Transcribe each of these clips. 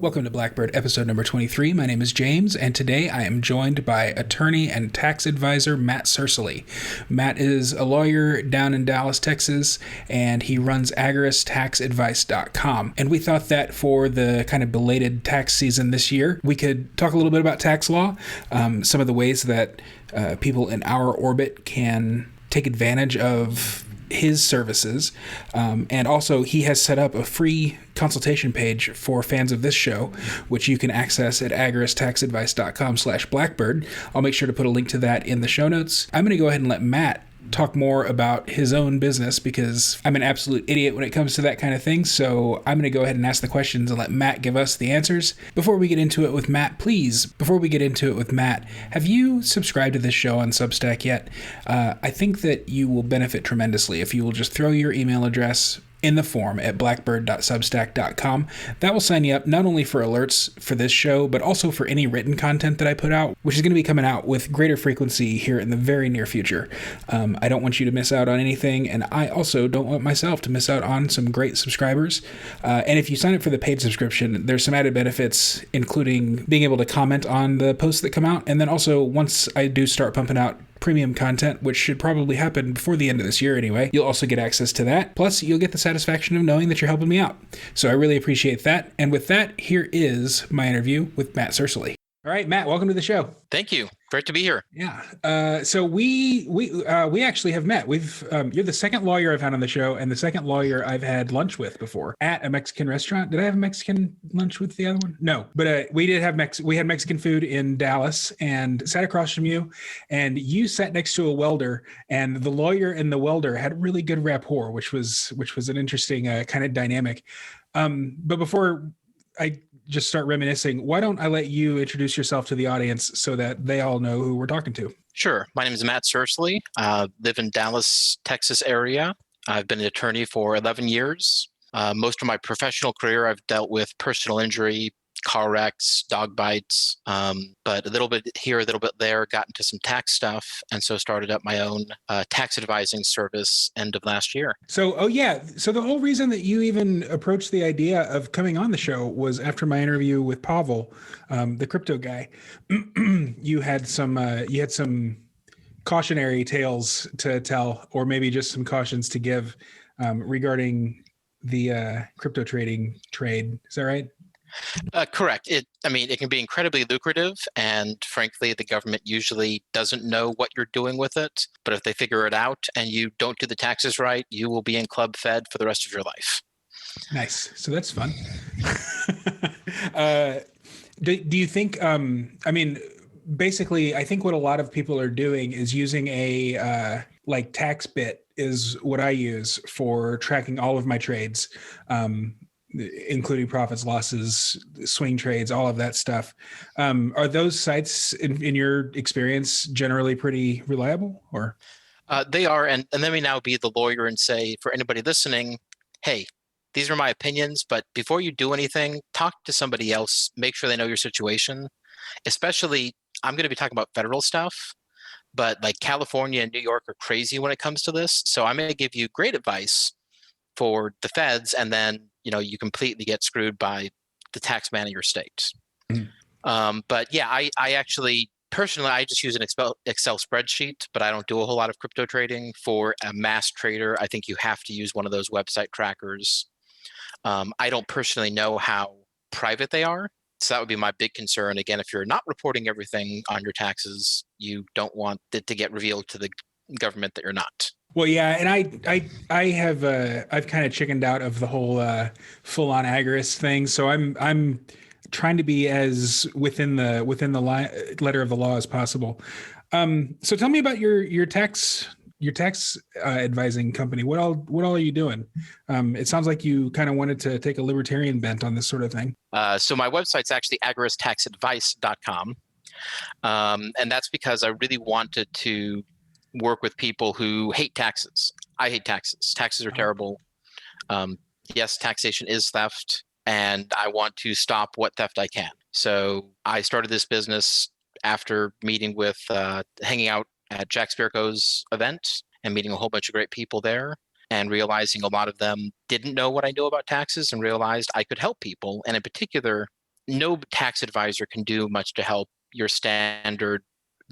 Welcome to Blackbird, episode number 23. My name is James, and today I am joined by attorney and tax advisor Matt Sercely. Matt is a lawyer down in Dallas, Texas, and he runs agristaxadvice.com. And we thought that for the kind of belated tax season this year, we could talk a little bit about tax law, some of the ways that people in our orbit can take advantage of his services, and also he has set up a free consultation page for fans of this show, which you can access at agristaxadvice.com/blackbird. I'll make sure to put a link to that in the show notes. I'm going to go ahead and let Matt talk more about his own business because I'm an absolute idiot when it comes to that kind of thing. So I'm going to go ahead and ask the questions and let Matt give us the answers. Before we get into it with Matt, have you subscribed to this show on Substack yet? I think that you will benefit tremendously if you will just throw your email address in the form at blackbird.substack.com. That will sign you up not only for alerts for this show, but also for any written content that I put out, which is going to be coming out with greater frequency here in the very near future. I don't want you to miss out on anything, and I also don't want myself to miss out on some great subscribers. And if you sign up for the paid subscription, there's some added benefits, including being able to comment on the posts that come out. And then also, once I do start pumping out premium content, which should probably happen before the end of this year anyway, you'll also get access to that. Plus, you'll get the satisfaction of knowing that you're helping me out. So I really appreciate that. And with that, here is my interview with Matt Sercely. All right, Matt, welcome to the show. Thank you. Great to be here. Yeah. So we actually have met. You're the second lawyer I've had on the show, and the second lawyer I've had lunch with before at a Mexican restaurant. Did I have a Mexican lunch with the other one? No, but we did have we had Mexican food in Dallas, and sat across from you, and you sat next to a welder, and the lawyer and the welder had really good rapport, which was an interesting kind of dynamic. But before I just start reminiscing, why don't I let you introduce yourself to the audience so that they all know who we're talking to? Sure. My name is Matt Sercely. I live in Dallas, Texas area. I've been an attorney for 11 years. Most of my professional career, I've dealt with personal injury, car wrecks, dog bites, but a little bit here, a little bit there, got into some tax stuff, and so started up my own tax advising service end of last year. So the whole reason that you even approached the idea of coming on the show was after my interview with Pavel, the crypto guy. You had some cautionary tales to tell, or maybe just some cautions to give regarding the crypto trade. Is that right? Correct. It can be incredibly lucrative, and frankly, the government usually doesn't know what you're doing with it. But if they figure it out and you don't do the taxes right, you will be in club fed for the rest of your life. Nice. So that's fun. Do you think, basically, I think what a lot of people are doing is using a TaxBit is what I use for tracking all of my trades, including profits, losses, swing trades, all of that stuff. Are those sites, in your experience, generally pretty reliable? Or they are, and let me now be the lawyer and say, for anybody listening, hey, these are my opinions, but before you do anything, talk to somebody else, make sure they know your situation. Especially, I'm going to be talking about federal stuff, but like California and New York are crazy when it comes to this. So I may give you great advice for the feds, and then you completely get screwed by the tax man of your state. Mm-hmm. But yeah, I actually personally, I just use an Excel spreadsheet, but I don't do a whole lot of crypto trading. For a mass trader, I think you have to use one of those website trackers. I don't personally know how private they are, so that would be my big concern. Again, if you're not reporting everything on your taxes, you don't want it to get revealed to the government that you're not. Well, yeah, and I've kind of chickened out of the whole full-on Agaris thing, so I'm trying to be as within the letter of the law as possible. So tell me about your tax advising company. What all are you doing? It sounds like you kind of wanted to take a libertarian bent on this sort of thing. So my website's actually agristaxadvice.com, and that's because I really wanted to work with people who hate taxes. I hate taxes. Taxes are terrible. Yes, taxation is theft, and I want to stop what theft I can. So I started this business after meeting with, hanging out at Jack Spirko's event and meeting a whole bunch of great people there, and realizing a lot of them didn't know what I knew about taxes, and realized I could help people. And in particular, no tax advisor can do much to help your standard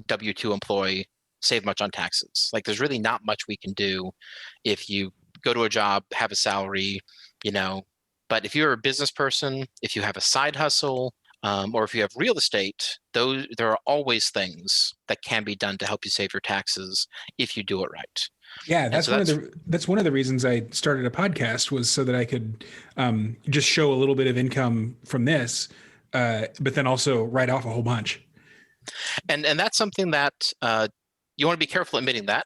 W-2 employee save much on taxes. Like, there's really not much we can do if you go to a job, have a salary, you know. But if you're a business person, if you have a side hustle, or if you have real estate, there are always things that can be done to help you save your taxes if you do it right. Yeah, And that's so that's one of the reasons I started a podcast, was so that I could just show a little bit of income from this, but then also write off a whole bunch. and that's something that you want to be careful admitting that,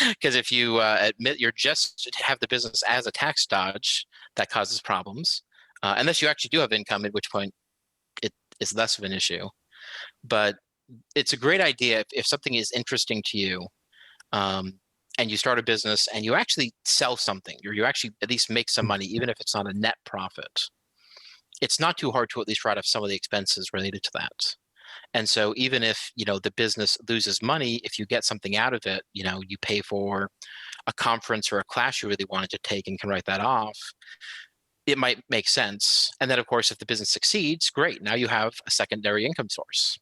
because if you admit you're just have the business as a tax dodge, that causes problems. Unless you actually do have income, at which point it is less of an issue. But it's a great idea if something is interesting to you, and you start a business and you actually sell something, or you actually at least make some money, even if it's not a net profit. It's not too hard to at least write off some of the expenses related to that. And so even if, the business loses money, if you get something out of it, you pay for a conference or a class you really wanted to take and can write that off, it might make sense. And then, of course, if the business succeeds, great. Now you have a secondary income source.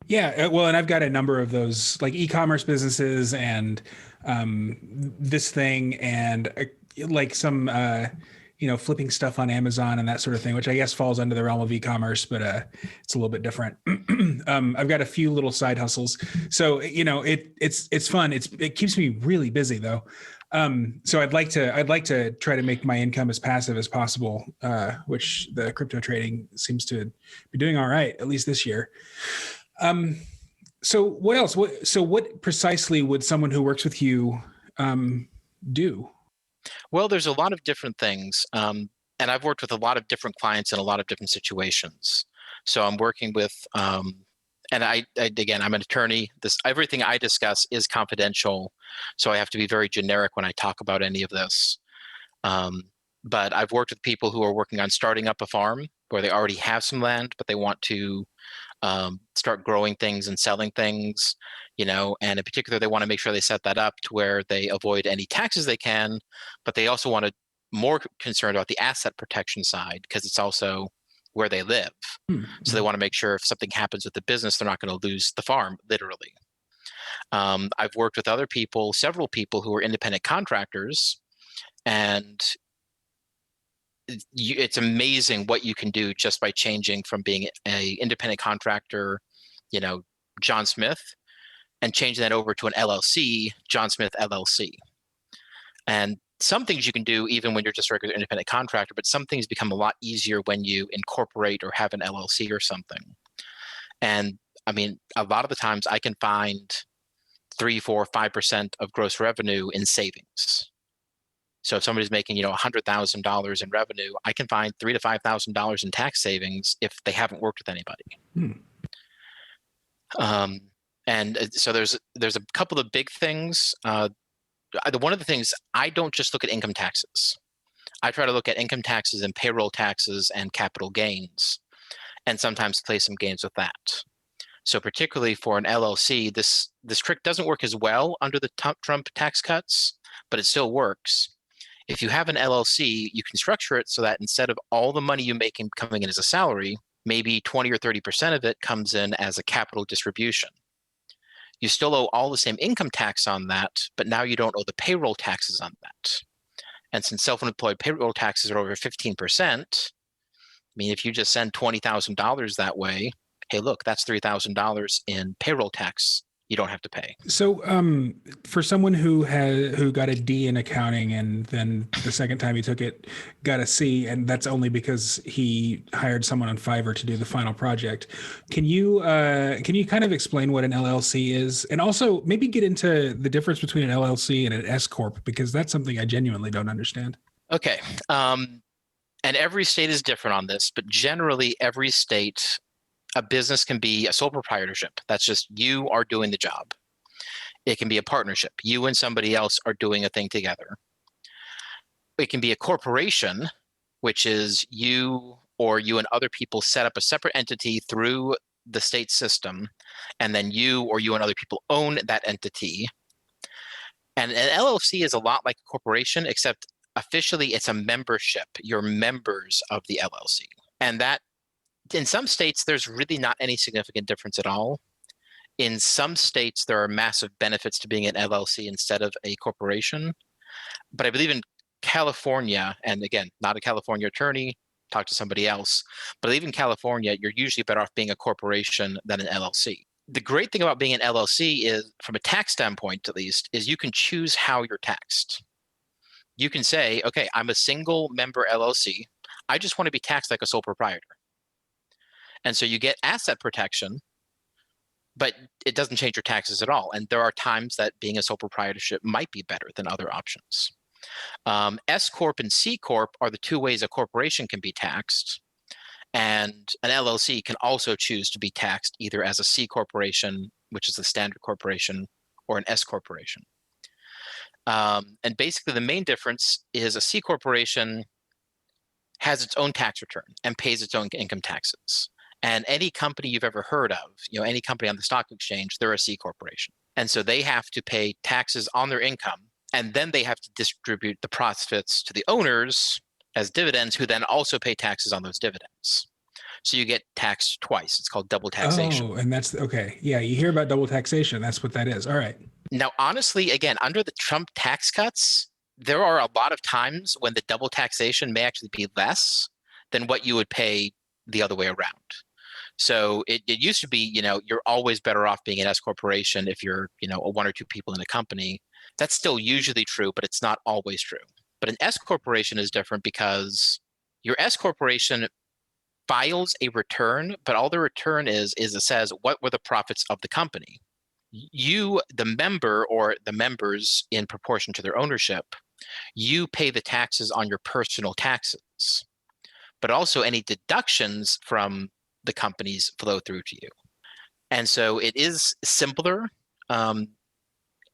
Yeah, well, and I've got a number of those, like e-commerce businesses and this thing, and like some flipping stuff on Amazon and that sort of thing, which I guess falls under the realm of e-commerce, but it's a little bit different. I've got a few little side hustles, so it's fun. It keeps me really busy though. So I'd like to try to make my income as passive as possible, which the crypto trading seems to be doing all right, at least this year. So what else? What precisely would someone who works with you do? Well, there's a lot of different things. And I've worked with a lot of different clients in a lot of different situations. So I'm working with, and again, I'm an attorney. Everything I discuss is confidential, so I have to be very generic when I talk about any of this. But I've worked with people who are working on starting up a farm where they already have some land, but they want to start growing things and selling things, and in particular, they want to make sure they set that up to where they avoid any taxes they can, but they also want to more concerned about the asset protection side, because it's also where they live. Mm-hmm. So they want to make sure if something happens with the business, they're not going to lose the farm, literally. I've worked with several people who are independent contractors, and it's amazing what you can do just by changing from being a independent contractor, John Smith, and changing that over to an LLC, John Smith LLC. And some things you can do even when you're just a regular independent contractor, but some things become a lot easier when you incorporate or have an LLC or something. And I mean, a lot of the times I can find 3, 4, 5% of gross revenue in savings. So if somebody's making, $100,000 in revenue, I can find $3,000 to $5,000 in tax savings if they haven't worked with anybody. And so there's a couple of big things. One of the things, I don't just look at income taxes. I try to look at income taxes and payroll taxes and capital gains, and sometimes play some games with that. So particularly for an LLC, this trick doesn't work as well under the Trump tax cuts, but it still works. If you have an LLC, you can structure it so that instead of all the money you make coming in as a salary, maybe 20 or 30% of it comes in as a capital distribution. You still owe all the same income tax on that, but now you don't owe the payroll taxes on that. And since self-employed payroll taxes are over 15%, I mean, if you just send $20,000 that way, hey, look, that's $3,000 in payroll tax you don't have to pay. So for someone who got a D in accounting and then the second time he took it got a C, and that's only because he hired someone on Fiverr to do the final project, can you kind of explain what an LLC is, and also maybe get into the difference between an LLC and an S corp, because that's something I genuinely don't understand. Okay. And every state is different on this, but generally every state, a business can be a sole proprietorship. That's just you are doing the job. It can be a partnership. You and somebody else are doing a thing together. It can be a corporation, which is you or you and other people set up a separate entity through the state system, and then you or you and other people own that entity. And an LLC is a lot like a corporation, except officially it's a membership. You're members of the LLC. And that, in some states, there's really not any significant difference at all. In some states, there are massive benefits to being an LLC instead of a corporation. But I believe in California, and again, not a California attorney, talk to somebody else, but I believe in California, you're usually better off being a corporation than an LLC. The great thing about being an LLC is, from a tax standpoint at least, is you can choose how you're taxed. You can say, okay, I'm a single member LLC. I just want to be taxed like a sole proprietor. And so you get asset protection, but it doesn't change your taxes at all. And there are times that being a sole proprietorship might be better than other options. S Corp and C Corp are the two ways a corporation can be taxed. And an LLC can also choose to be taxed either as a C corporation, which is the standard corporation, or an S corporation. And basically the main difference is a C corporation has its own tax return and pays its own income taxes. And any company you've ever heard of, any company on the stock exchange, they're a C corporation. And so they have to pay taxes on their income, and then they have to distribute the profits to the owners as dividends, who then also pay taxes on those dividends. So you get taxed twice. It's called double taxation. Oh, and that's okay. Yeah, you hear about double taxation. That's what that is. All right. Now, honestly, again, under the Trump tax cuts, there are a lot of times when the double taxation may actually be less than what you would pay the other way around. So it used to be, you're always better off being an S corporation if you're, one or two people in a company. That's still usually true, but it's not always true. But an S corporation is different because your S corporation files a return, but all the return is it says what were the profits of the company. You, the member or the members in proportion to their ownership, you pay the taxes on your personal taxes, but also any deductions from the companies flow through to you. And so it is simpler.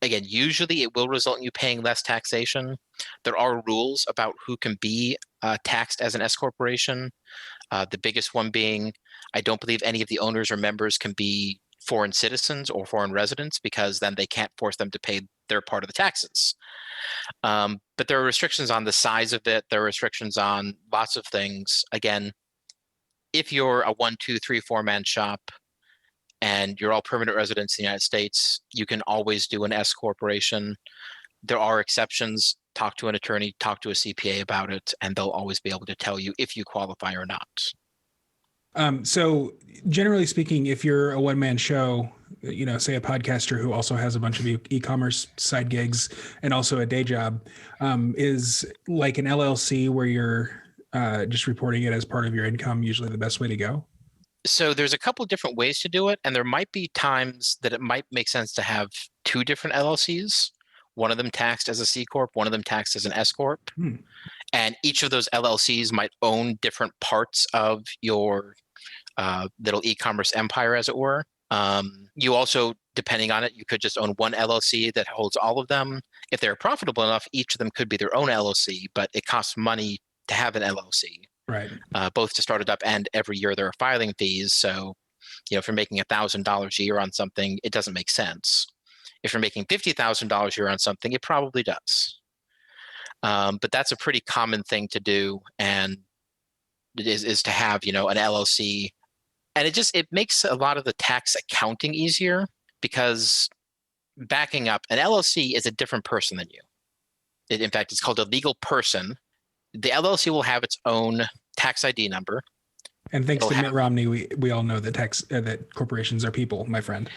Again, usually it will result in you paying less taxation. There are rules about who can be taxed as an S corporation. The biggest one being, I don't believe any of the owners or members can be foreign citizens or foreign residents, because then they can't force them to pay their part of the taxes. But there are restrictions on the size of it. There are restrictions on lots of things. Again, if you're a 1, 2, 3, 4-man shop and you're all permanent residents in the United States, you can always do an S corporation. There are exceptions. Talk to an attorney, talk to a CPA about it, and they'll always be able to tell you if you qualify or not. So generally speaking, if you're a one-man show, say a podcaster who also has a bunch of e-commerce side gigs and also a day job, is like an LLC where you're just reporting it as part of your income usually the best way to go? So there's a couple of different ways to do it, and there might be times that it might make sense to have two different LLCs, one of them taxed as a C Corp, one of them taxed as an S Corp. And each of those LLCs might own different parts of your little e-commerce empire, as it were. You also, depending on it, you could just own one LLC that holds all of them. If they're profitable enough, each of them could be their own LLC, but it costs money to have an LLC. Right. Both to start it up and every year there are filing fees. So, if you're making $1,000 a year on something, it doesn't make sense. If you're making $50,000 a year on something, it probably does. But that's a pretty common thing to do, and it is to have, an LLC. And it makes a lot of the tax accounting easier, because backing up, an LLC is a different person than you. In fact, it's called a legal person. The LLC will have its own tax ID number. And thanks to Mitt Romney, we all know that that corporations are people, my friend.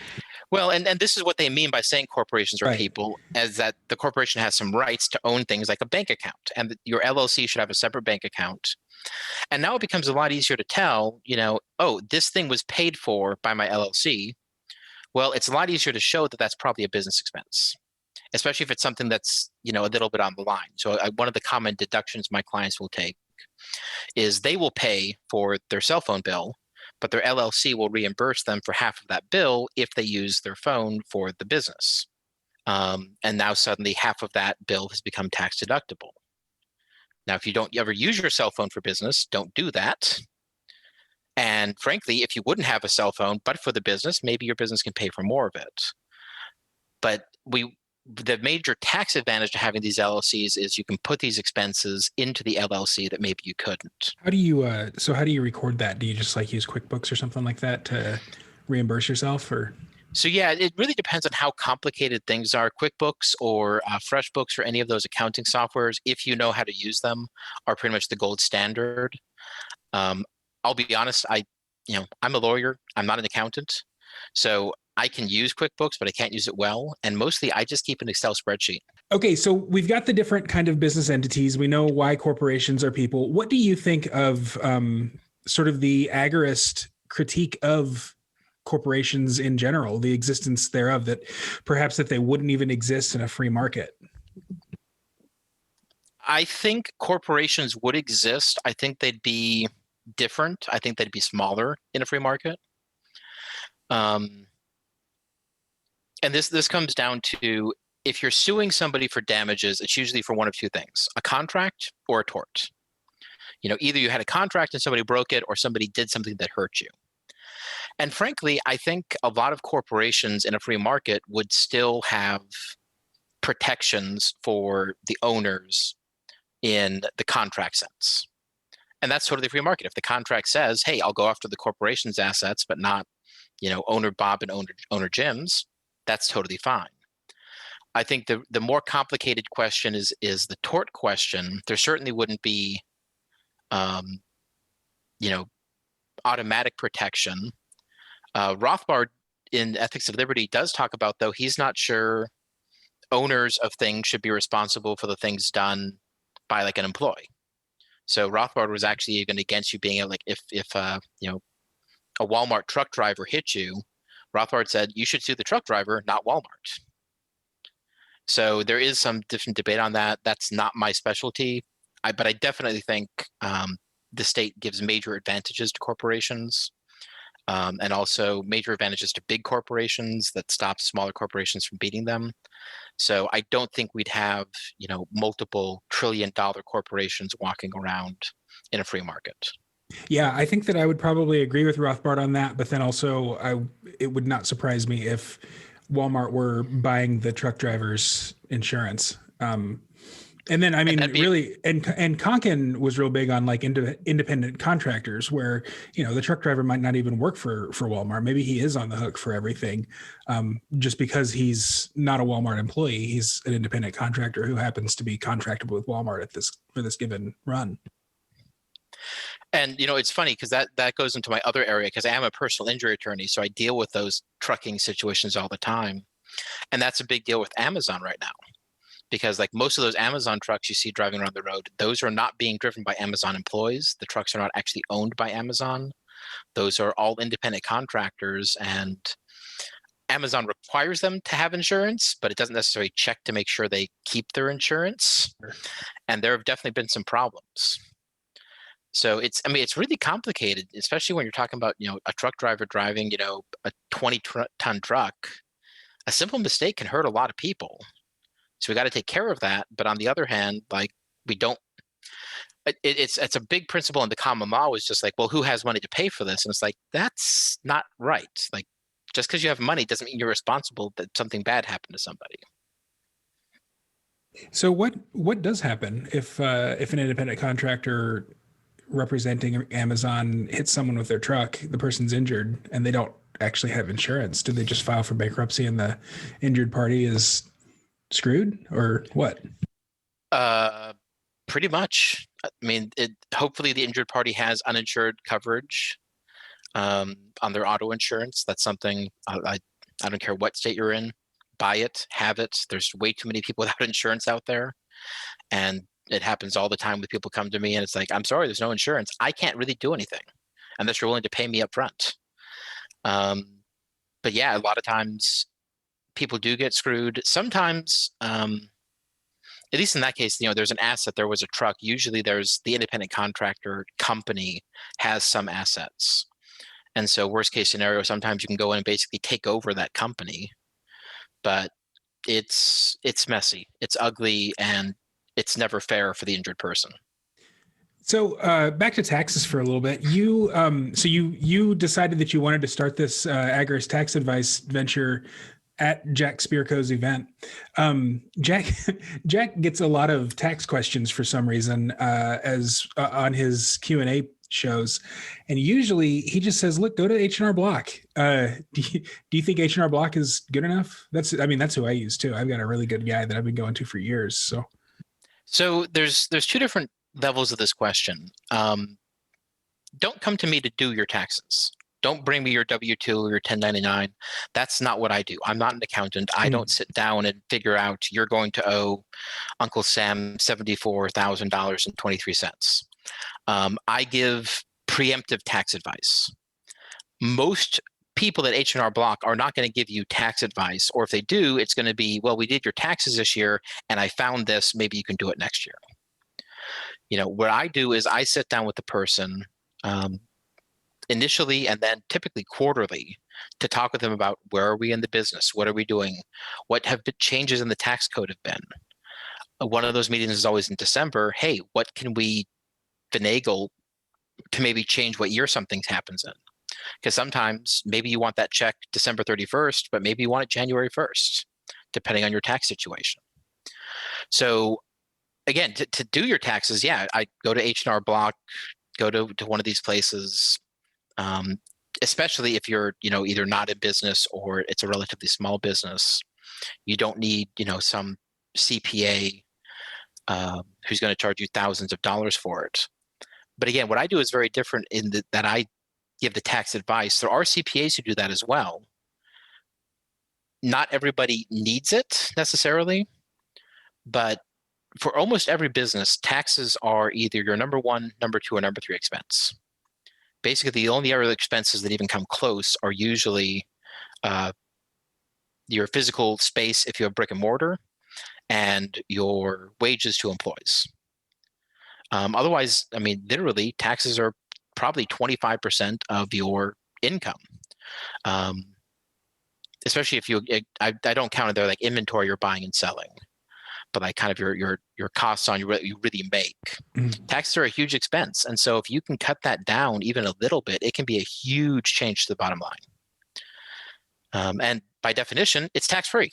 Well, and this is what they mean by saying corporations are people, as that the corporation has some rights to own things like a bank account, and your LLC should have a separate bank account. And now it becomes a lot easier to tell, oh, this thing was paid for by my LLC. Well, it's a lot easier to show that that's probably a business expense, especially if it's something that's, a little bit on the line. So one of the common deductions my clients will take is they will pay for their cell phone bill, but their LLC will reimburse them for half of that bill if they use their phone for the business. And now suddenly half of that bill has become tax deductible. Now, if you don't ever use your cell phone for business, don't do that. And frankly, if you wouldn't have a cell phone, but for the business, maybe your business can pay for more of it. But the major tax advantage to having these LLCs is you can put these expenses into the LLC that maybe you couldn't. How do you how do you record that? Do you just like use QuickBooks or something like that to reimburse yourself, or? So yeah, it really depends on how complicated things are. QuickBooks or FreshBooks or any of those accounting softwares, if you know how to use them, are pretty much the gold standard. I'll be honest, I'm a lawyer. I'm not an accountant. So I can use QuickBooks, but I can't use it well. And mostly I just keep an Excel spreadsheet. Okay, so we've got the different kind of business entities. We know why corporations are people. What do you think of sort of the agorist critique of corporations in general, the existence thereof, that perhaps that they wouldn't even exist in a free market? I think corporations would exist. I think they'd be different. I think they'd be smaller in a free market. And this comes down to, if you're suing somebody for damages, it's usually for one of two things: a contract or a tort. Either you had a contract and somebody broke it, or somebody did something that hurt you. And frankly, I think a lot of corporations in a free market would still have protections for the owners in the contract sense. And that's totally free market. If the contract says, hey, I'll go after the corporation's assets, but not, owner Bob and owner Jim's, that's totally fine. I think the more complicated question is the tort question. There certainly wouldn't be, automatic protection. Rothbard in Ethics of Liberty does talk about, though, he's not sure owners of things should be responsible for the things done by like an employee. So Rothbard was actually even against you being able, like, if a Walmart truck driver hit you, Rothbard said you should sue the truck driver, not Walmart. So there is some different debate on that. That's not my specialty, but I definitely think the state gives major advantages to corporations, and also major advantages to big corporations that stops smaller corporations from beating them. So I don't think we'd have, multiple trillion-dollar corporations walking around in a free market. Yeah, I think that I would probably agree with Rothbard on that, but then also it would not surprise me if Walmart were buying the truck driver's insurance. And then, really, and Konkin was real big on like independent contractors, where, the truck driver might not even work for Walmart. Maybe he is on the hook for everything, just because he's not a Walmart employee. He's an independent contractor who happens to be contracted with Walmart for this given run. And, it's funny because that goes into my other area, because I am a personal injury attorney. So I deal with those trucking situations all the time. And that's a big deal with Amazon right now, because like most of those Amazon trucks you see driving around the road, those are not being driven by Amazon employees. The trucks are not actually owned by Amazon. Those are all independent contractors, and Amazon requires them to have insurance, but it doesn't necessarily check to make sure they keep their insurance. And there have definitely been some problems. So it's really complicated, especially when you're talking about, a truck driver driving, a 20-ton truck. A simple mistake can hurt a lot of people. So we got to take care of that. But on the other hand, like, we don't, it's a big principle in the common law, is just like, well, who has money to pay for this? And it's like, that's not right. Like, just because you have money doesn't mean you're responsible that something bad happened to somebody. So what does happen if an independent contractor representing Amazon hits someone with their truck, the person's injured, and they don't actually have insurance? Do they just file for bankruptcy and the injured party is screwed, or what? Pretty much. Hopefully the injured party has uninsured coverage on their auto insurance. That's something I don't care what state you're in, buy it, have it. There's way too many people without insurance out there, and it happens all the time with people come to me and it's like, I'm sorry, there's no insurance. I can't really do anything unless you're willing to pay me up front. But yeah, a lot of times people do get screwed. Sometimes, at least in that case, there's an asset, there was a truck. Usually there's the independent contractor company has some assets. And so worst case scenario, sometimes you can go in and basically take over that company. But it's messy, it's ugly, and it's never fair for the injured person. So back to taxes for a little bit. You decided that you wanted to start this Agaris tax advice venture at Jack Spirko's event. Jack Jack gets a lot of tax questions for some reason as on his Q&A shows, and usually he just says, "Look, go to H&R Block." Do you think H&R Block is good enough? That's who I use too. I've got a really good guy that I've been going to for years. So there's two different levels of this question. Don't come to me to do your taxes. Don't bring me your W-2 or your 1099. That's not what I do. I'm not an accountant. I don't sit down and figure out you're going to owe Uncle Sam $74,000.23. I give preemptive tax advice. Most people at H&R Block are not going to give you tax advice, or if they do, it's going to be, well, we did your taxes this year and I found this, maybe you can do it next year. What I do is I sit down with the person initially and then typically quarterly to talk with them about where are we in the business, what are we doing, what have the changes in the tax code have been. One of those meetings is always in December. Hey, what can we finagle to maybe change what year something happens in? Because sometimes maybe you want that check December 31st, but maybe you want it January 1st, depending on your tax situation. So again, to do your taxes, yeah, I go to H&R Block, go to one of these places, especially if you're, either not in business or it's a relatively small business. You don't need, some CPA who's going to charge you thousands of dollars for it. But again, what I do is very different in that I give the tax advice. There are CPAs who do that as well. Not everybody needs it necessarily, but for almost every business, taxes are either your number one, number two, or number three expense. Basically, the only other expenses that even come close are usually your physical space if you have brick and mortar, and your wages to employees. Otherwise, literally, taxes are probably 25% of your income. Especially if I don't count it there like inventory you're buying and selling, but like kind of your costs on you really make. Mm-hmm. Taxes are a huge expense. And so if you can cut that down even a little bit, it can be a huge change to the bottom line. And by definition, it's tax-free.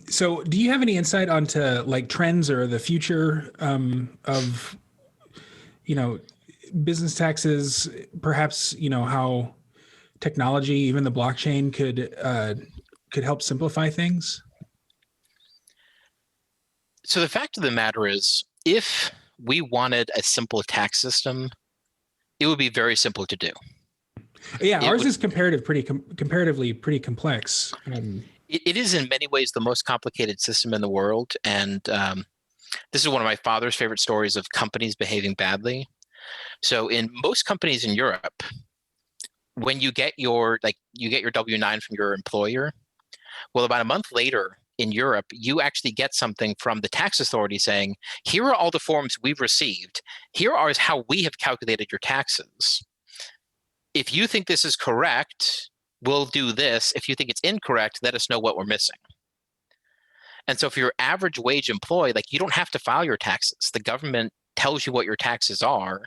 So do you have any insight onto like trends or the future of, business taxes, perhaps, how technology, even the blockchain could help simplify things? So the fact of the matter is, if we wanted a simple tax system, it would be very simple to do. Yeah, ours is comparatively pretty complex. It is in many ways the most complicated system in the world. And this is one of my father's favorite stories of companies behaving badly. So in most companies in Europe, when you get your W-9 from your employer, well, about a month later in Europe, you actually get something from the tax authority saying, here are all the forms we've received. Here are how we have calculated your taxes. If you think this is correct, we'll do this. If you think it's incorrect, let us know what we're missing. And so for your average wage employee, you don't have to file your taxes. The government tells you what your taxes are.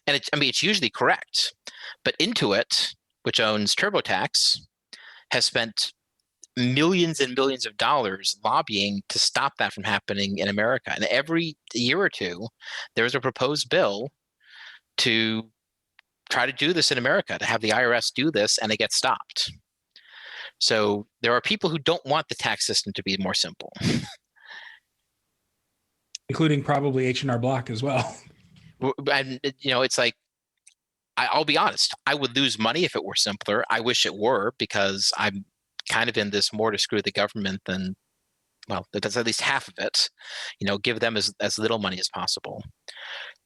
And it's usually correct. But Intuit, which owns TurboTax, has spent millions and millions of dollars lobbying to stop that from happening in America. And every year or two, there's a proposed bill to try to do this in America, to have the IRS do this, and it gets stopped. So there are people who don't want the tax system to be more simple. Including probably H&R Block as well. And, it's like, I'll be honest, I would lose money if it were simpler. I wish it were, because I'm kind of in this more to screw the government than, well, that's at least half of it, give them as little money as possible.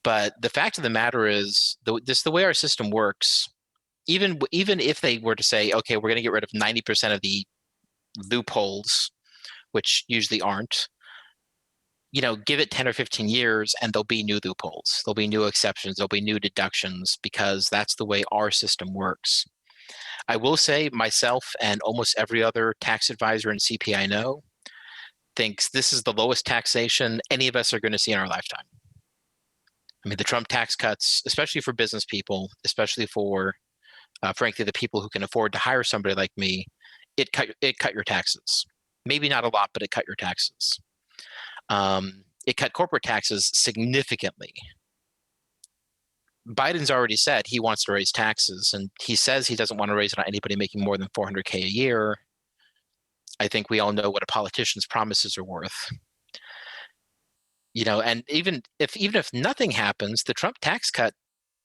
But the fact of the matter is, the way our system works, even if they were to say, okay, we're going to get rid of 90% of the loopholes, which usually aren't, give it 10 or 15 years and there'll be new loopholes. There'll be new exceptions. There'll be new deductions, because that's the way our system works. I will say myself and almost every other tax advisor and CP I know thinks this is the lowest taxation any of us are going to see in our lifetime. I mean, the Trump tax cuts, especially for business people, especially for, frankly, the people who can afford to hire somebody like me, it cut your taxes. Maybe not a lot, but it cut your taxes. It cut corporate taxes significantly. Biden's already said he wants to raise taxes, and he says he doesn't want to raise it on anybody making more than $400K a year. I think we all know what a politician's promises are worth. And even if nothing happens, the Trump tax cut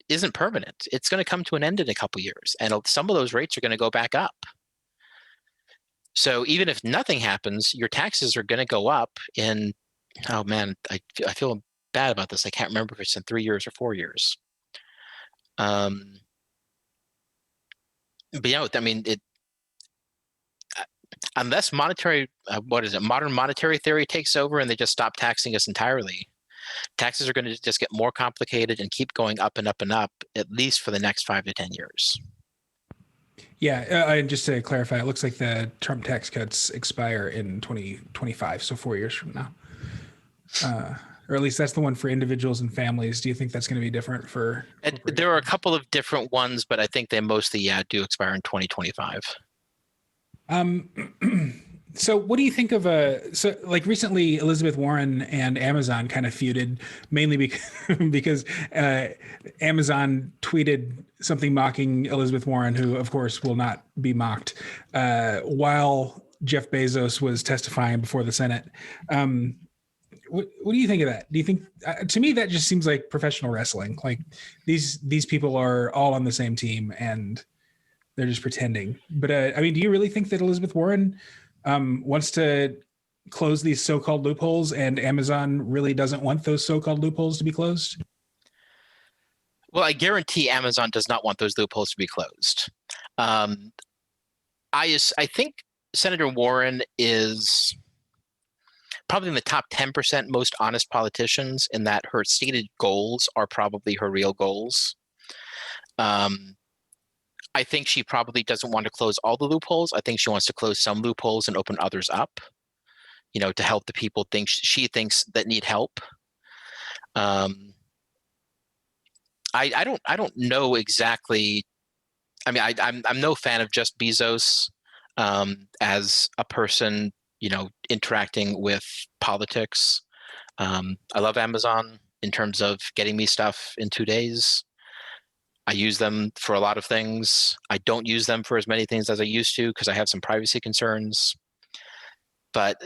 isn't permanent. It's going to come to an end in a couple of years, and some of those rates are going to go back up. So even if nothing happens, your taxes are going to go up in, oh man, I feel bad about this. I can't remember if it's in 3 years or 4 years. But I mean, unless modern monetary theory takes over and they just stop taxing us entirely, taxes are going to just get more complicated and keep going up and up and up, at least for the next 5 to 10 years. Yeah, and just to clarify, it looks like the Trump tax cuts expire in 2025, so 4 years from now. Or at least that's the one for individuals and families. Do you think that's going to be different for? There are a couple of different ones, but I think they mostly, do expire in 2025. So what do you think of like recently Elizabeth Warren and Amazon kind of feuded, mainly because Amazon tweeted something mocking Elizabeth Warren, who of course will not be mocked, while Jeff Bezos was testifying before the Senate. What do you think of that? Do you think, to me, that just seems like professional wrestling? Like these people are all on the same team and they're just pretending. But I mean, do you really think that Elizabeth Warren wants to close these so-called loopholes, and Amazon really doesn't want those so-called loopholes to be closed? Well, I guarantee Amazon does not want those loopholes to be closed. I think Senator Warren is probably in the top 10% most honest politicians, in that her stated goals are probably her real goals. I think she probably doesn't want to close all the loopholes. I think she wants to close some loopholes and open others up, to help the people she thinks that need help. I don't know exactly. I mean, I'm no fan of Jeff Bezos as a person, interacting with politics. I love Amazon in terms of getting me stuff in 2 days. I use them for a lot of things. I don't use them for as many things as I used to because I have some privacy concerns. But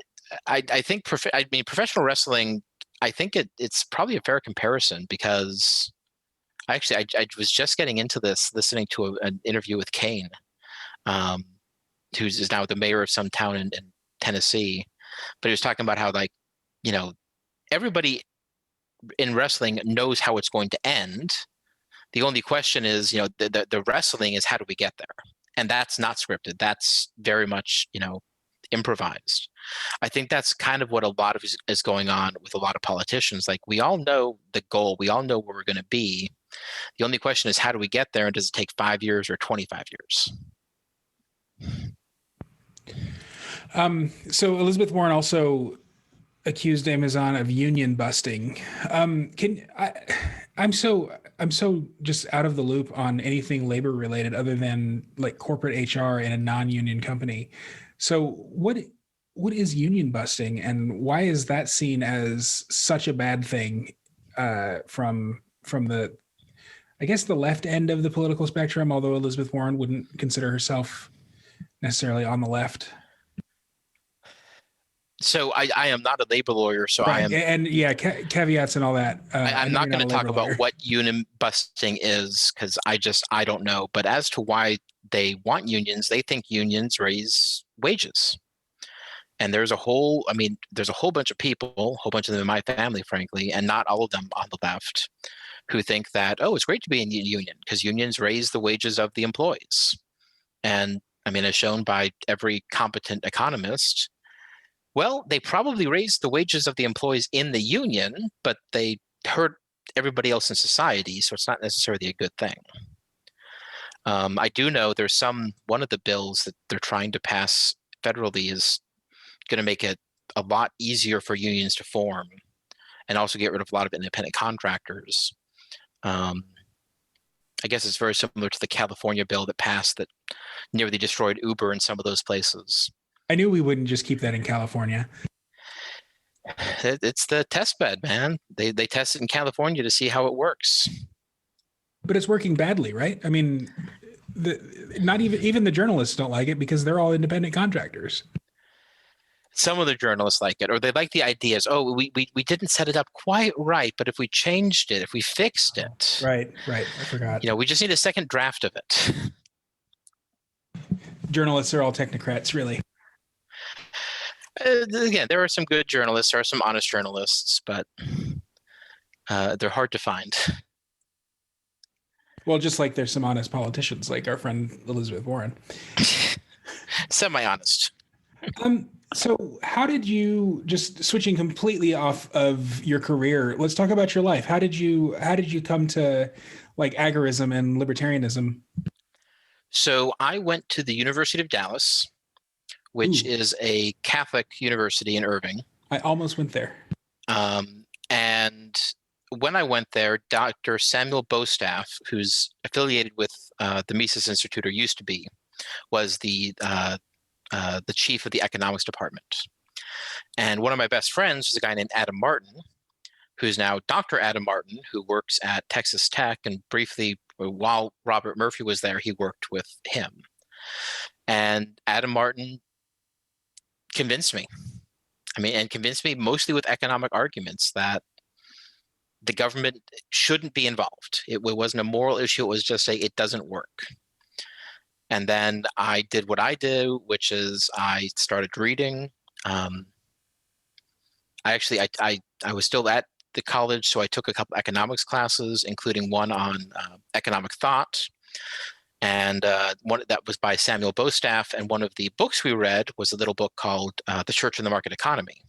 I think professional wrestling, I think it's probably a fair comparison, because I was just getting into this listening to an interview with Kane, who is now the mayor of some town in Tennessee. But he was talking about how, like, everybody in wrestling knows how it's going to end. The only question is, the wrestling is, how do we get there? And that's not scripted. That's very much, improvised. I think that's kind of what a lot of is going on with a lot of politicians. Like, we all know the goal. We all know where we're going to be. The only question is, how do we get there? And does it take 5 years or 25 years? So Elizabeth Warren also accused Amazon of union busting. I'm so just out of the loop on anything labor related other than like corporate HR in a non-union company. So what is union busting, and why is that seen as such a bad thing from the, I guess, the left end of the political spectrum, although Elizabeth Warren wouldn't consider herself necessarily on the left? So I am not a labor lawyer, so right. I am, and yeah, caveats and all that. I'm not going to talk about what union busting is, because I don't know. But as to why they want unions, they think unions raise wages. And there's a whole bunch of people, a whole bunch of them in my family, frankly, and not all of them on the left, who think that, oh, it's great to be in a union because unions raise the wages of the employees. And I mean, as shown by every competent economist, well, they probably raised the wages of the employees in the union, but they hurt everybody else in society, so it's not necessarily a good thing. I do know there's one of the bills that they're trying to pass federally is going to make it a lot easier for unions to form and also get rid of a lot of independent contractors. I guess it's very similar to the California bill that passed that nearly destroyed Uber in some of those places. I knew we wouldn't just keep that in California. It's the test bed, man. They test it in California to see how it works. But it's working badly, right? I mean, not even the journalists don't like it because they're all independent contractors. Some of the journalists like it, or they like the ideas. Oh, we didn't set it up quite right, but if we changed it, if we fixed it, Right. I forgot. we just need a second draft of it. Journalists are all technocrats, really. Again, there are some good journalists, there are some honest journalists, but they're hard to find. Well, just like there's some honest politicians, like our friend Elizabeth Warren. Semi-honest. So how did you, just switching completely off of your career, let's talk about your life. How did you come to like agorism and libertarianism? So I went to the University of Dallas, which is a Catholic university in Irving. I almost went there. And when I went there, Dr. Samuel Bostaff, who's affiliated with the Mises Institute, or used to be, was the chief of the economics department. And one of my best friends was a guy named Adam Martin, who's now Dr. Adam Martin, who works at Texas Tech. And briefly, while Robert Murphy was there, he worked with him. And Adam Martin convinced me. And convinced me mostly with economic arguments that the government shouldn't be involved. It wasn't a moral issue. It was just it doesn't work. And then I did what I do, which is I started reading. I was still at the college, so I took a couple economics classes, including one on economic thought. And one that was by Samuel Bostaff. And one of the books we read was a little book called The Church and the Market Economy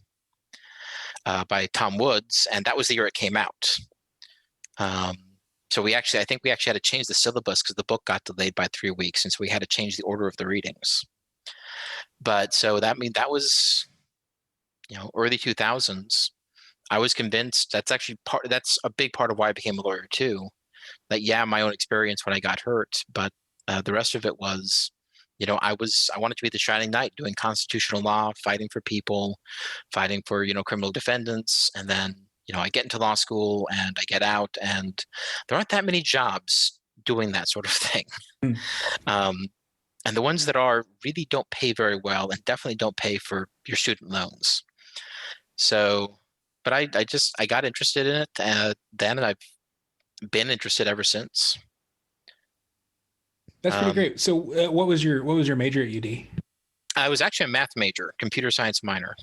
by Tom Woods. And that was the year it came out. So I think we actually had to change the syllabus because the book got delayed by 3 weeks. And so we had to change the order of the readings. But so that was, early 2000s. I was convinced that's a big part of why I became a lawyer too. That, my own experience when I got hurt, but the rest of it was, I wanted to be the shining knight doing constitutional law, fighting for people, fighting for, criminal defendants. And then, I get into law school and I get out, and there aren't that many jobs doing that sort of thing. And the ones that are really don't pay very well and definitely don't pay for your student loans. So, but I got interested in it then, and I've been interested ever since. That's pretty great. So what was your major at UD? I was actually a math major, computer science minor.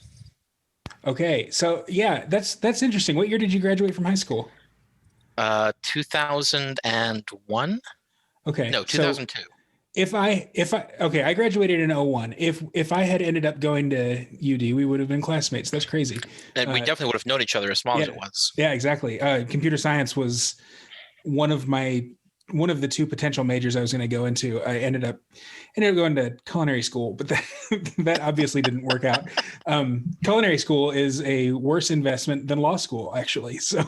Okay. So that's interesting. What year did you graduate from high school? 2001. Okay. No, 2002. I graduated in 01. If I had ended up going to UD, we would have been classmates. That's crazy. And we definitely would have known each other as small as it was. Yeah, exactly. Computer science was one of the two potential majors I was going to go into. I ended up going to culinary school, but that obviously didn't work out. Culinary school is a worse investment than law school, actually. So,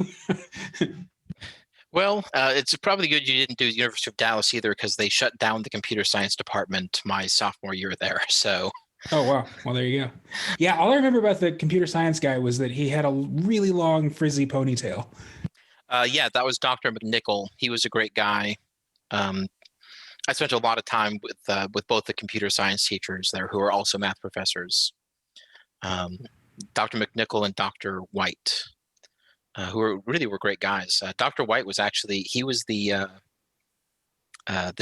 well, it's probably good you didn't do the University of Dallas either, because they shut down the computer science department my sophomore year there. So. Oh, wow. Well, there you go. Yeah, all I remember about the computer science guy was that he had a really long frizzy ponytail. That was Dr. McNichol. He was a great guy. I spent a lot of time with both the computer science teachers there, who are also math professors, Dr. McNichol and Dr. White, who were great guys. Dr. White was the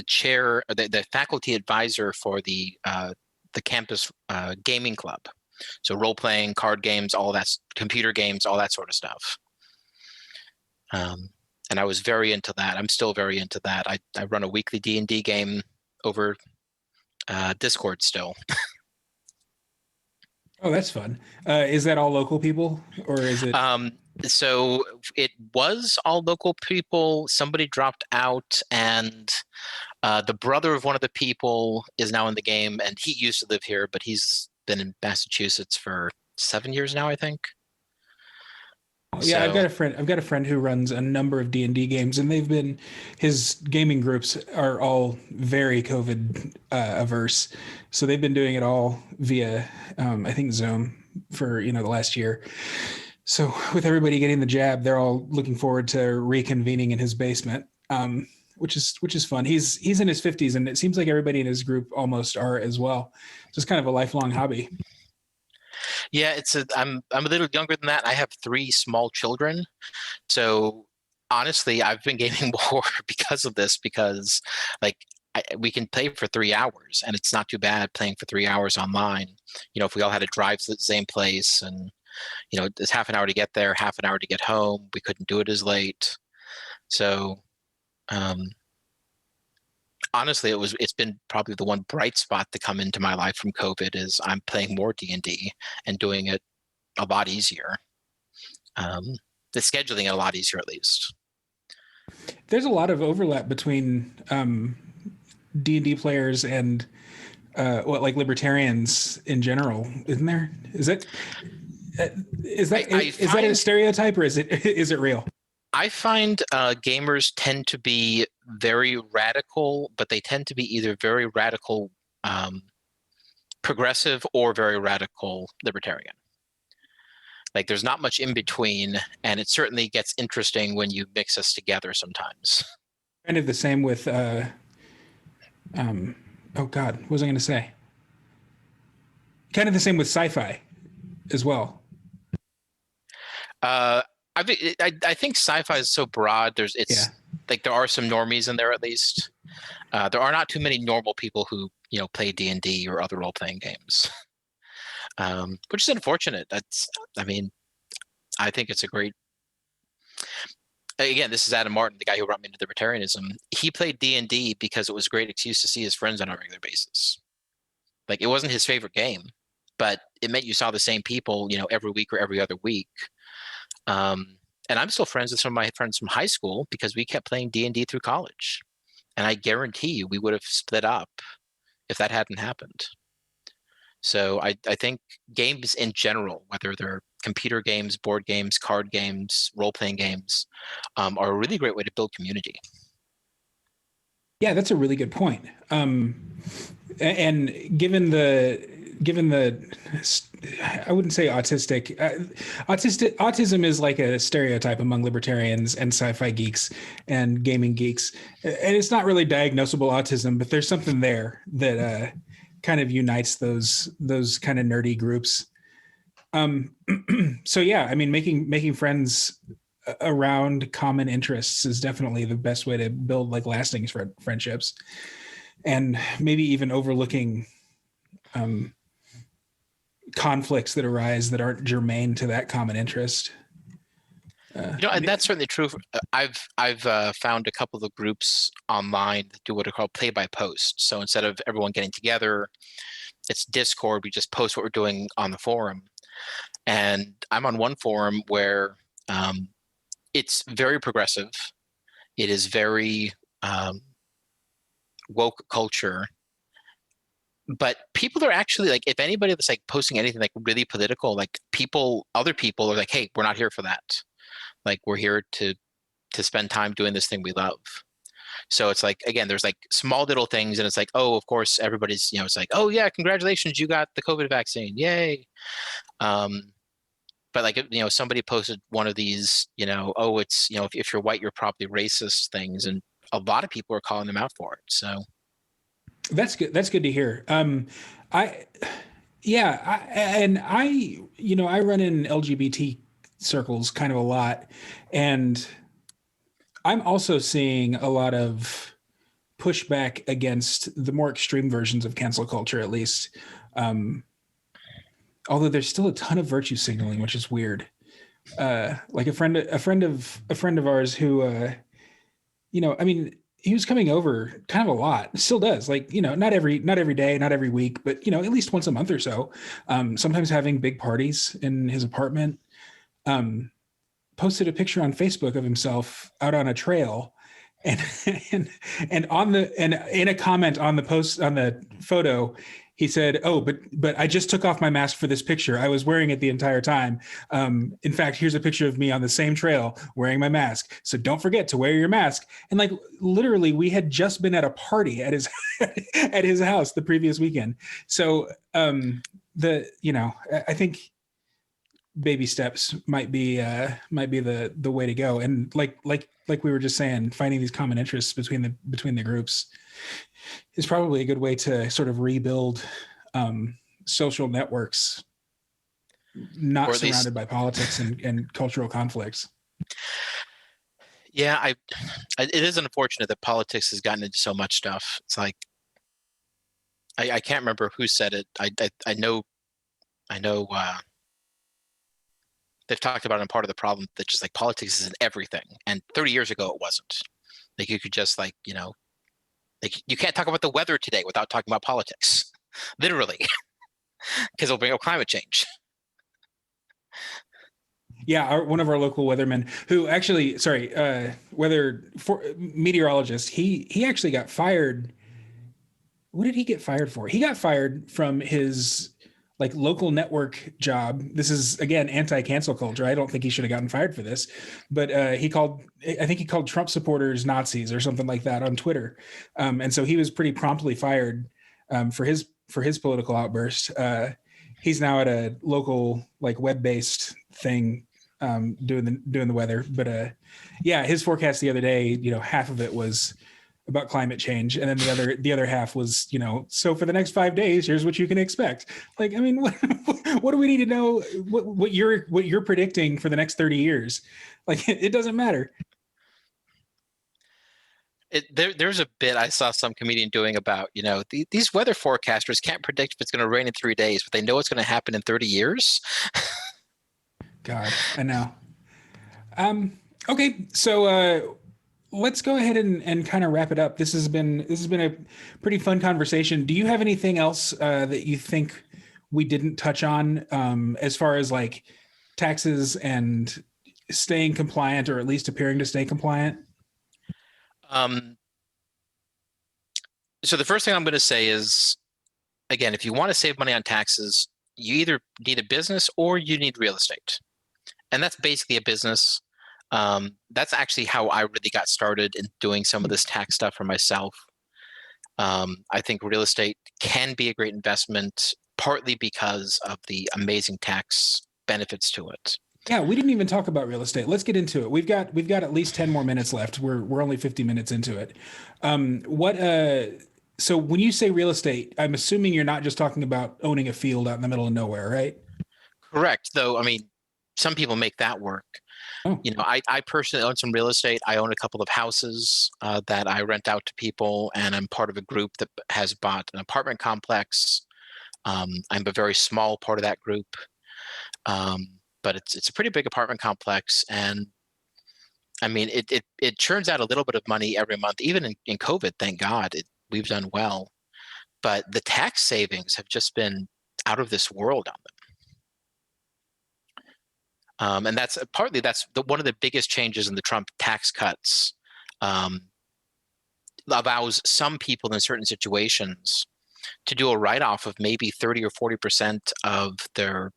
chair, the faculty advisor for the campus gaming club. So role playing, card games, all that, computer games, all that sort of stuff. And I was very into that. I'm still very into that. I run a weekly D&D game over Discord still. Oh, that's fun. Is that all local people, or is it? So it was all local people. Somebody dropped out, and The brother of one of the people is now in the game, and he used to live here, but he's been in Massachusetts for 7 years now, I think. Oh, yeah, I've So got a friend. I've got a friend who runs a number of D&D games, and his gaming groups are all very COVID averse. So they've been doing it all via, I think, Zoom for the last year. So with everybody getting the jab, they're all looking forward to reconvening in his basement, which is fun. He's in his 50s, and it seems like everybody in his group almost are as well. So it's kind of a lifelong hobby. yeah, I'm a little younger than that. I have three small children, so honestly, I've been gaming more because of this. Because like we can play for 3 hours, and it's not too bad playing for 3 hours online. If we all had to drive to the same place, and it's half an hour to get there, half an hour to get home, we couldn't do it as late. So um, honestly, it's been probably the one bright spot to come into my life from COVID is I'm playing more D&D and doing it a lot easier. The scheduling it a lot easier, at least. There's a lot of overlap between D&D players and like libertarians in general, isn't there? Is that a stereotype, or is it real? I find gamers tend to be very radical, but they tend to be either very radical progressive or very radical libertarian. Like there's not much in between, and it certainly gets interesting when you mix us together sometimes. Kind of the same with oh God, what was I going to say? Kind of the same with sci-fi as well. I think sci-fi is so broad. Like there are some normies in there at least. There are not too many normal people who play D&D or other role-playing games, which is unfortunate. I think it's a great. Again, this is Adam Martin, the guy who brought me into libertarianism. He played D&D because it was a great excuse to see his friends on a regular basis. Like it wasn't his favorite game, but it meant you saw the same people, every week or every other week. And I'm still friends with some of my friends from high school because we kept playing D&D through college. And I guarantee you we would have split up if that hadn't happened. So I think games in general, whether they're computer games, board games, card games, role-playing games, are a really great way to build community. Yeah, that's a really good point. And given the I wouldn't say autistic. Autism is like a stereotype among libertarians and sci-fi geeks and gaming geeks, and it's not really diagnosable autism, but there's something there that kind of unites those kind of nerdy groups. So yeah, I mean, making friends around common interests is definitely the best way to build like lasting friendships, and maybe even overlooking conflicts that arise that aren't germane to that common interest. And that's certainly true. I've found a couple of groups online that do what are called play by post. So instead of everyone getting together, it's Discord. We just post what we're doing on the forum. And I'm on one forum where it's very progressive. It is very woke culture. But people are actually like, if anybody that's like posting anything like really political, like other people are like, hey, we're not here for that. Like we're here to spend time doing this thing we love. So it's like, again, there's like small little things, and it's like, oh, of course, everybody's, it's like, oh yeah, congratulations, you got the COVID vaccine, yay. But like, somebody posted one of these, oh, it's, if you're white, you're probably racist things, and a lot of people are calling them out for it. So. That's good. That's good to hear. I run in LGBT circles kind of a lot, and I'm also seeing a lot of pushback against the more extreme versions of cancel culture, at least. Although there's still a ton of virtue signaling, which is weird. Like a friend of ours who, I mean, he was coming over kind of a lot, still does, like, not every day, not every week, but, at least once a month or so, sometimes having big parties in his apartment, posted a picture on Facebook of himself out on a trail. And and on the and in a comment on the post on the photo, he said, "Oh, but I just took off my mask for this picture. I was wearing it the entire time. In fact, here's a picture of me on the same trail wearing my mask. So don't forget to wear your mask." And like literally, we had just been at a party at his at his house the previous weekend. So I think baby steps might be the way to go. And like we were just saying, finding these common interests between the groups is probably a good way to sort of rebuild social networks not surrounded by politics and cultural conflicts. Yeah, it is unfortunate that politics has gotten into so much stuff. It's like I can't remember who said it. I know they've talked about it in part of the problem that just like politics isn't everything. And 30 years ago, it wasn't. Like you could just like, like you can't talk about the weather today without talking about politics, literally, because it'll bring up climate change. Yeah, one of our local weathermen, who actually, meteorologist, he actually got fired. What did he get fired for? He got fired from his like local network job. This is again anti-cancel culture. I don't think he should have gotten fired for this, but I think he called Trump supporters Nazis or something like that on Twitter, and so he was pretty promptly fired for his political outburst. He's now at a local like web-based thing doing the weather, but yeah, his forecast the other day, half of it was about climate change, and then the other half was, so for the next 5 days, here's what you can expect. Like, I mean, what do we need to know? What you're predicting for the next 30 years? Like, it doesn't matter. There's a bit I saw some comedian doing about, these weather forecasters can't predict if it's going to rain in 3 days, but they know it's going to happen in 30 years. God, I know. Okay, so let's go ahead and kind of wrap it up. This has been a pretty fun conversation. Do you have anything else that you think we didn't touch on as far as like taxes and staying compliant, or at least appearing to stay compliant? So the first thing I'm going to say is, again, if you want to save money on taxes, you either need a business or you need real estate. And that's basically a business. That's actually how I really got started in doing some of this tax stuff for myself. I think real estate can be a great investment, partly because of the amazing tax benefits to it. Yeah, we didn't even talk about real estate. Let's get into it. We've got at least 10 more minutes left. We're only 50 minutes into it. So when you say real estate, I'm assuming you're not just talking about owning a field out in the middle of nowhere, right? Correct. Though, I mean, some people make that work. Oh. I personally own some real estate. I own a couple of houses that I rent out to people, and I'm part of a group that has bought an apartment complex. I'm a very small part of that group, but it's a pretty big apartment complex, and I mean it churns out a little bit of money every month. Even in COVID, thank God, we've done well. But the tax savings have just been out of this world on them. And that's one of the biggest changes in the Trump tax cuts. Allows some people in certain situations to do a write-off of maybe 30 or 40% of their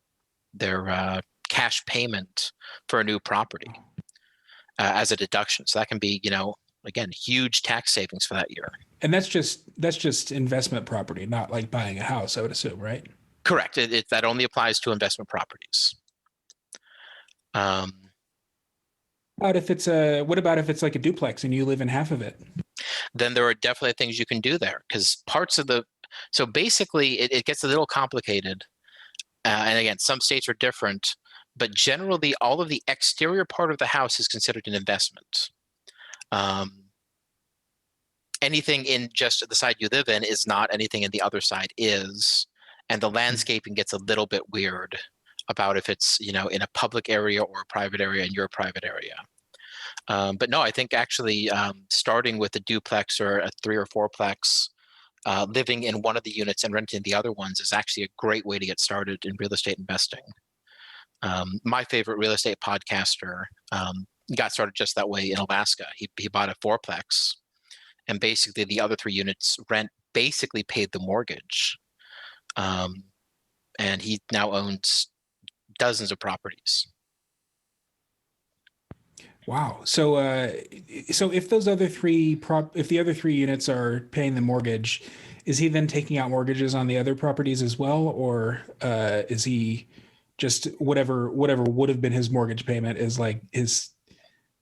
cash payment for a new property as a deduction. So that can be, again, huge tax savings for that year. And that's just investment property, not like buying a house, I would assume, right? Correct. That only applies to investment properties. What about if it's like a duplex and you live in half of it? Then there are definitely things you can do there, because so basically it gets a little complicated. And again, some states are different, but generally all of the exterior part of the house is considered an investment. Anything in just the side you live in is not, anything in the other side is. And the landscaping gets a little bit weird about if it's, in a public area or a private area and you're a private area. But no, I think actually starting with a duplex or a 3 or 4-plex, living in one of the units and renting the other ones is actually a great way to get started in real estate investing. My favorite real estate podcaster got started just that way in Alaska. He bought a fourplex, and basically the other 3 units rent basically paid the mortgage. And he now owns dozens of properties. Wow. So if those other if the other 3 units are paying the mortgage, is he then taking out mortgages on the other properties as well, or is he just whatever would have been his mortgage payment is like his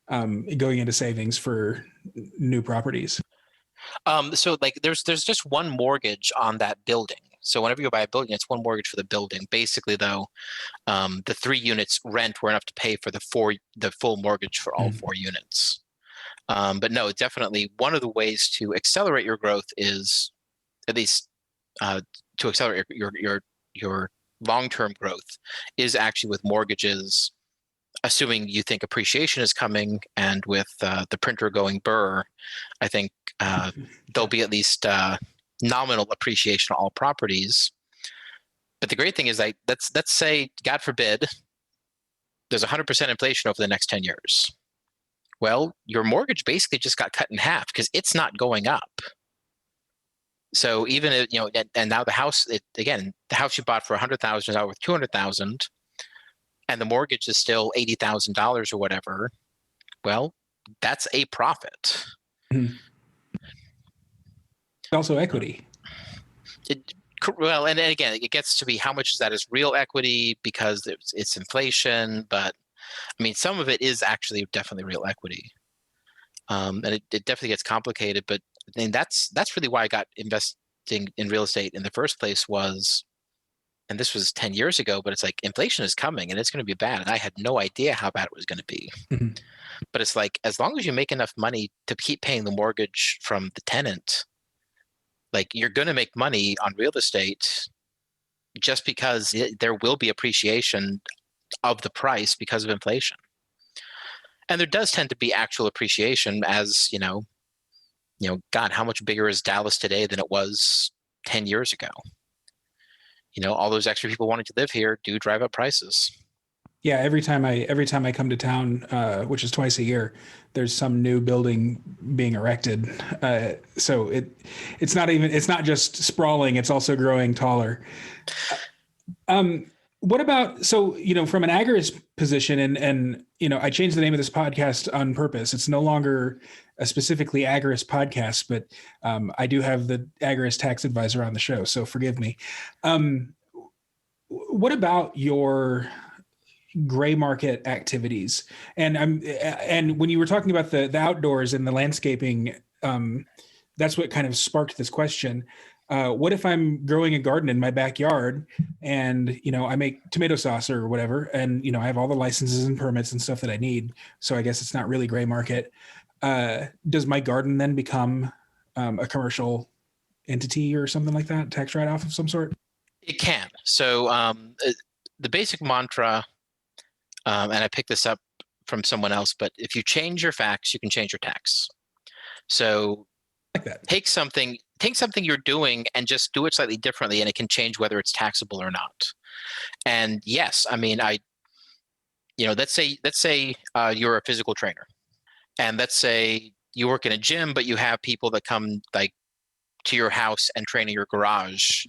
going into savings for new properties? So like there's just one mortgage on that building. So whenever you buy a building, it's one mortgage for the building. Basically, though, the 3 units rent were enough to pay for the full mortgage for all 4 units. But no, definitely one of the ways to accelerate your growth is, at least to accelerate your long-term growth, is actually with mortgages, assuming you think appreciation is coming, and with the printer going burr, I think there'll be at least nominal appreciation on all properties. But the great thing is, like, let's say, God forbid, there's 100% inflation over the next 10 years. Well, your mortgage basically just got cut in half because it's not going up. So even if, and now the house, the house you bought for $100,000 is now worth $200,000, and the mortgage is still $80,000 or whatever. Well, that's a profit. Mm-hmm. Also equity. Well, and again, it gets to be how much of that is real equity because it's inflation, but I mean, some of it is actually definitely real equity. And it definitely gets complicated, but I mean, that's really why I got investing in real estate in the first place was, and this was 10 years ago, but it's like inflation is coming and it's going to be bad. And I had no idea how bad it was going to be. Mm-hmm. But it's like, as long as you make enough money to keep paying the mortgage from the tenant, like you're going to make money on real estate just because there will be appreciation of the price because of inflation. And there does tend to be actual appreciation as, God, how much bigger is Dallas today than it was 10 years ago? All those extra people wanting to live here do drive up prices. Yeah, every time I come to town, which is twice a year, there's some new building being erected. So it's not just sprawling; it's also growing taller. What about from an Agaris position, and I changed the name of this podcast on purpose. It's no longer a specifically Agaris podcast, but I do have the Agaris tax advisor on the show, so forgive me. What about your gray market activities? And when you were talking about the outdoors and the landscaping, that's what kind of sparked this question. What if I'm growing a garden in my backyard and, I make tomato sauce or whatever, and, I have all the licenses and permits and stuff that I need. So I guess it's not really gray market. Does my garden then become a commercial entity or something like that, tax write-off of some sort? It can. So the basic mantra, and I picked this up from someone else, but if you change your facts, you can change your tax. So Like that. take something you're doing and just do it slightly differently, and it can change whether it's taxable or not. And yes, I mean, let's say you're a physical trainer, and let's say you work in a gym, but you have people that come like to your house and train in your garage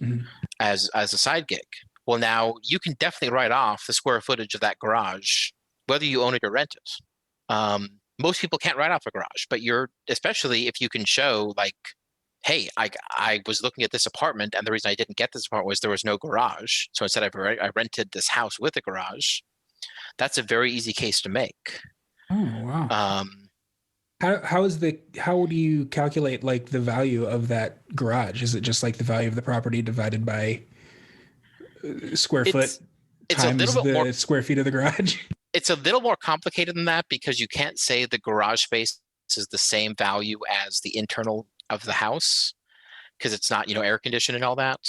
as a side gig. Well, now you can definitely write off the square footage of that garage, whether you own it or rent it. Most people can't write off a garage, but especially if you can show like, hey, I was looking at this apartment, and the reason I didn't get this apartment was there was no garage. So instead I rented this house with a garage. That's a very easy case to make. Oh, wow. How do you calculate like the value of that garage? Is it just like the value of the property divided by square foot times the square feet of the garage? It's a little more complicated than that because you can't say the garage space is the same value as the internal of the house because it's not, air conditioned and all that.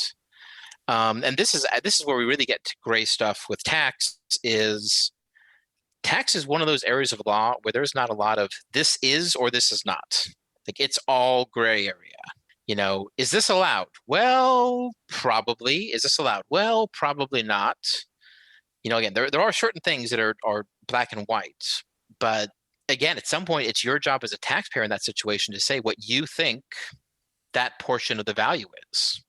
And this is where we really get to gray stuff with tax. Tax is one of those areas of law where there's not a lot of this is or this is not. Like it's all gray area. Is this allowed? Well, probably. Is this allowed? Well, probably not. Again, there are certain things that are black and white, but again, at some point, it's your job as a taxpayer in that situation to say what you think that portion of the value is.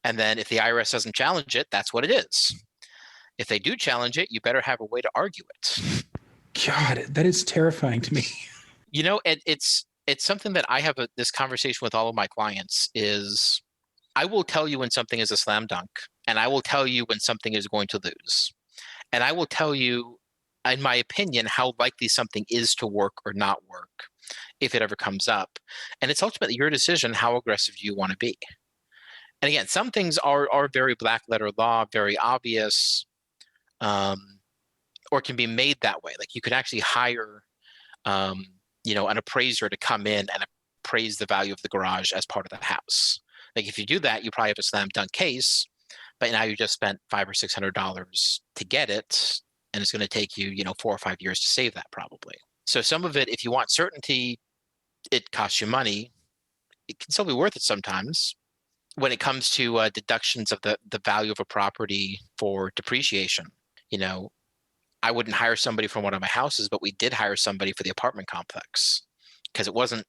And then if the IRS doesn't challenge it, that's what it is. If they do challenge it, you better have a way to argue it. God, that is terrifying to me. It's something that I have this conversation with all of my clients is I will tell you when something is a slam dunk, and I will tell you when something is going to lose. And I will tell you, in my opinion, how likely something is to work or not work if it ever comes up. And it's ultimately your decision how aggressive you want to be. And again, some things are very black letter law, very obvious, or can be made that way. Like you could actually hire, an appraiser to come in and appraise the value of the garage as part of the house. Like if you do that, you probably have a slam dunk case, but now you just spent $500 or $600 to get it, and it's going to take you, 4 or 5 years to save that probably. So some of it, if you want certainty, it costs you money. It can still be worth it sometimes. When it comes to deductions of the value of a property for depreciation, I wouldn't hire somebody from one of my houses, but we did hire somebody for the apartment complex because it wasn't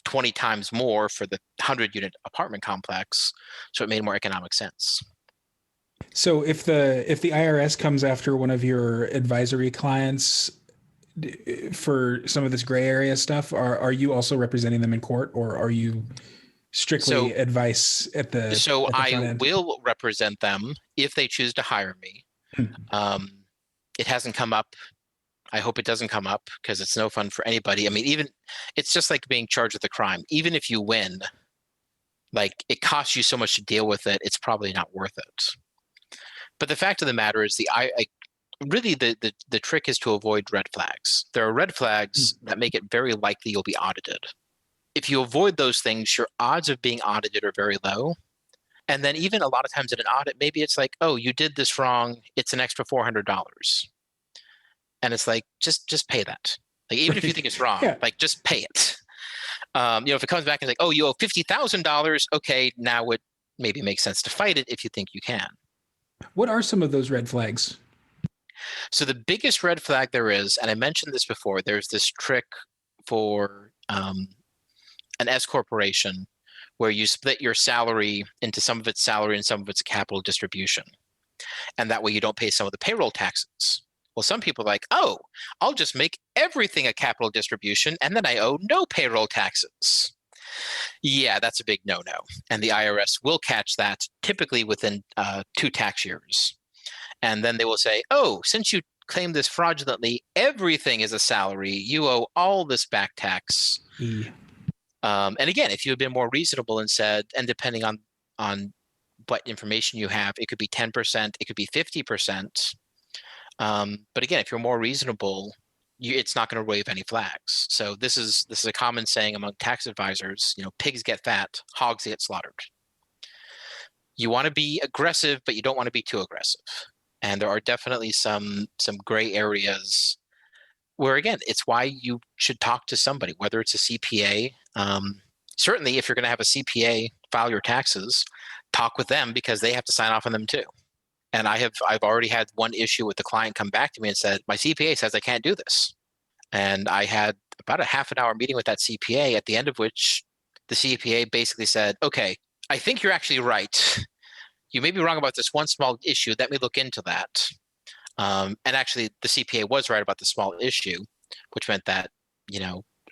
20 times more for the 100-unit apartment complex, so it made more economic sense. So if the IRS comes after one of your advisory clients for some of this gray area stuff, are you also representing them in court, or are you strictly advice at the front I end? will represent them if they choose to hire me. It hasn't come up. I hope it doesn't come up because it's no fun for anybody. I mean, it's just like being charged with a crime. Even if you win, like it costs you so much to deal with it, it's probably not worth it. But the fact of the matter is really the trick is to avoid red flags. There are red flags that make it very likely you'll be audited. If you avoid those things, your odds of being audited are very low. And then even a lot of times in an audit, maybe it's like, oh, you did this wrong. It's an extra $400. And it's like, just pay that. Like, even if you think it's wrong, like just pay it. If it comes back and it's like, oh, you owe $50,000. Okay, now it maybe makes sense to fight it if you think you can. What are some of those red flags? So the biggest red flag there is, and I mentioned this before, there's this trick for an S corporation where you split your salary into some of its salary and some of its capital distribution. And that way you don't pay some of the payroll taxes. Well, some people are like, oh, I'll just make everything a capital distribution and then I owe no payroll taxes. Yeah, that's a big no-no. And the IRS will catch that typically within 2 tax years. And then they will say, oh, since you claimed this fraudulently, everything is a salary. You owe all this back tax. And again, if you had been more reasonable and said, and depending on what information you have, it could be 10%, it could be 50%. But again, if you're more reasonable, it's not going to wave any flags. So this is a common saying among tax advisors, pigs get fat, hogs get slaughtered. You want to be aggressive, but you don't want to be too aggressive. And there are definitely some gray areas where, again, it's why you should talk to somebody, whether it's a CPA. Certainly, if you're going to have a CPA file your taxes, talk with them because they have to sign off on them too. And I've already had one issue with the client come back to me and said, my CPA says I can't do this. And I had about a half an hour meeting with that CPA, at the end of which the CPA basically said, okay, I think you're actually right. You may be wrong about this one small issue. Let me look into that. And actually, the CPA was right about the small issue, which meant that,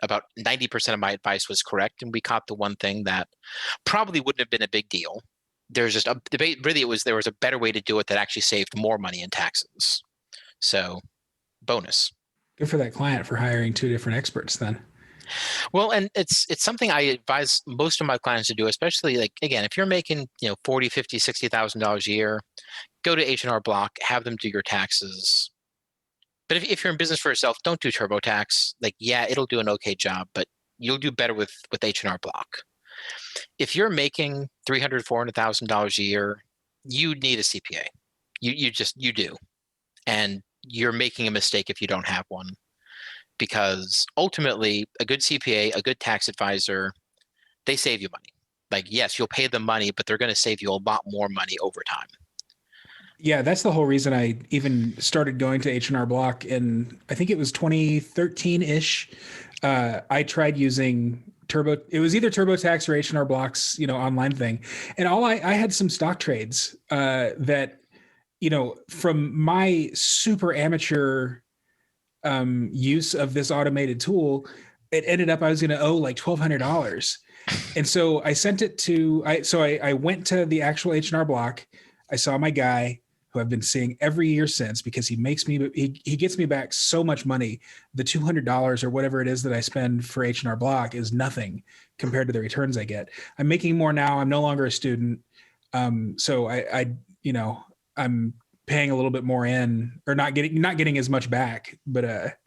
about 90% of my advice was correct. And we caught the one thing that probably wouldn't have been a big deal. There's just a debate. Really, there was a better way to do it that actually saved more money in taxes. So, bonus. Good for that client for hiring 2 different experts then. Well, and it's something I advise most of my clients to do, especially like, again, if you're making, $40,000, $50,000, $60,000 a year, go to H&R Block, have them do your taxes. But if you're in business for yourself, don't do TurboTax. Like, yeah, it'll do an okay job, but you'll do better with H&R Block. If you're making $300,000, $400,000 a year, you need a CPA. You do. And you're making a mistake if you don't have one. Because ultimately, a good CPA, a good tax advisor, they save you money. Like, yes, you'll pay them money, but they're going to save you a lot more money over time. Yeah, that's the whole reason I even started going to H&R Block in, I think it was 2013-ish. I tried using it was either TurboTax or H&R Block's, online thing. And I had some stock trades that, from my super amateur use of this automated tool, it ended up I was going to owe like $1,200. And so I sent it to I went to the actual H&R Block. I saw my guy who I've been seeing every year since, because he gets me back so much money. The $200 or whatever it is that I spend for H&R Block is nothing compared to the returns I get. I'm making more now. I'm no longer a student. So I'm paying a little bit more in, or not getting as much back, but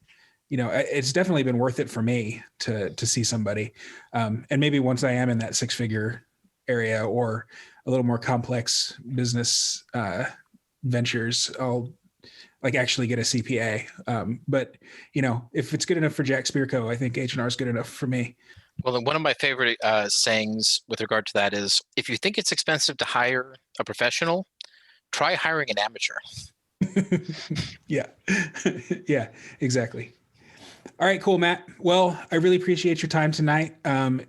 it's definitely been worth it for me to see somebody. And maybe once I am in that 6-figure area or a little more complex business ventures, I'll like actually get a CPA. But if it's good enough for Jack Spirko, I think H&R is good enough for me. Well, one of my favorite sayings with regard to that is, if you think it's expensive to hire a professional, try hiring an amateur. Yeah. Yeah, exactly. All right, cool, Matt. Well, I really appreciate your time tonight.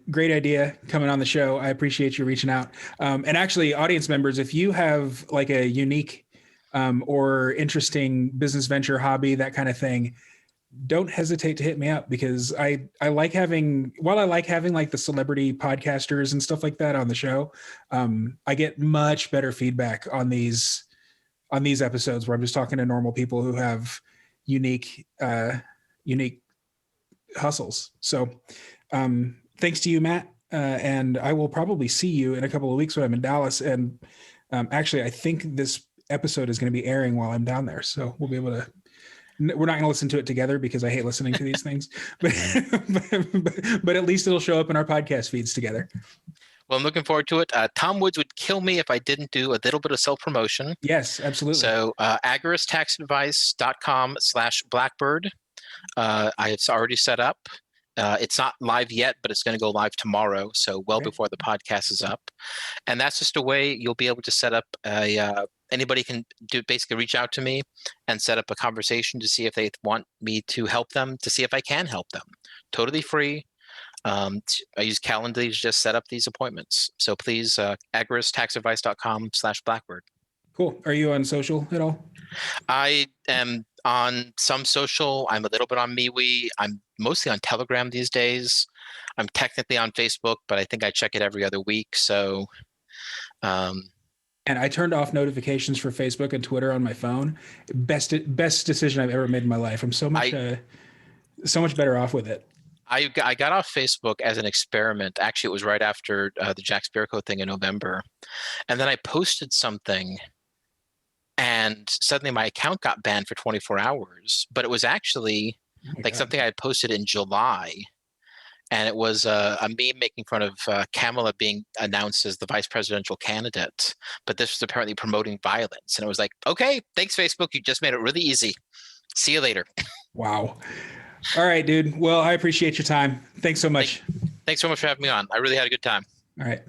Great idea coming on the show. I appreciate you reaching out. And actually, audience members, if you have like a unique or interesting business venture, hobby, that kind of thing, don't hesitate to hit me up, because I like having like the celebrity podcasters and stuff like that on the show. I get much better feedback on these episodes where I'm just talking to normal people who have unique hustles. So thanks to you, Matt. And I will probably see you in a couple of weeks when I'm in Dallas. And actually, I think this episode is going to be airing while I'm down there. So we'll be able to, we're not going to listen to it together because I hate listening to these things, but at least it'll show up in our podcast feeds together. Well, I'm looking forward to it. Tom Woods would kill me if I didn't do a little bit of self-promotion. Yes, absolutely. So agaristaxadvice.com/blackbird. I have already set up. It's not live yet, but it's going to go live tomorrow, so before the podcast is up. And that's just a way you'll be able to set up anybody can basically reach out to me and set up a conversation to see if they want me to help them, to see if I can help them. Totally free. I use Calendly to just set up these appointments. So please, agaristaxadvice.com/blackbird. Cool. Are you on social at all? I am on some social. I'm a little bit on MeWe. I'm mostly on Telegram these days. I'm technically on Facebook, but I think I check it every other week. So, and I turned off notifications for Facebook and Twitter on my phone. Best decision I've ever made in my life. I'm so much better off with it. I got off Facebook as an experiment. Actually, it was right after the Jack Spirko thing in November. And then I posted something, and suddenly my account got banned for 24 hours. But it was actually something I had posted in July. And it was a meme making fun of Kamala being announced as the vice presidential candidate. But this was apparently promoting violence. And it was like, okay, thanks, Facebook. You just made it really easy. See you later. Wow. All right, dude. Well, I appreciate your time. Thanks so much. Thanks so much for having me on. I really had a good time. All right.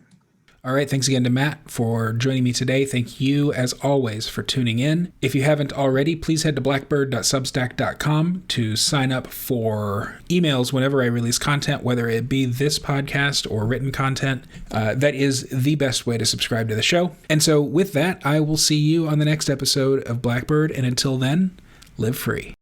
All right. Thanks again to Matt for joining me today. Thank you, as always, for tuning in. If you haven't already, please head to blackbird.substack.com to sign up for emails whenever I release content, whether it be this podcast or written content. That is the best way to subscribe to the show. And so with that, I will see you on the next episode of Blackbird. And until then, live free.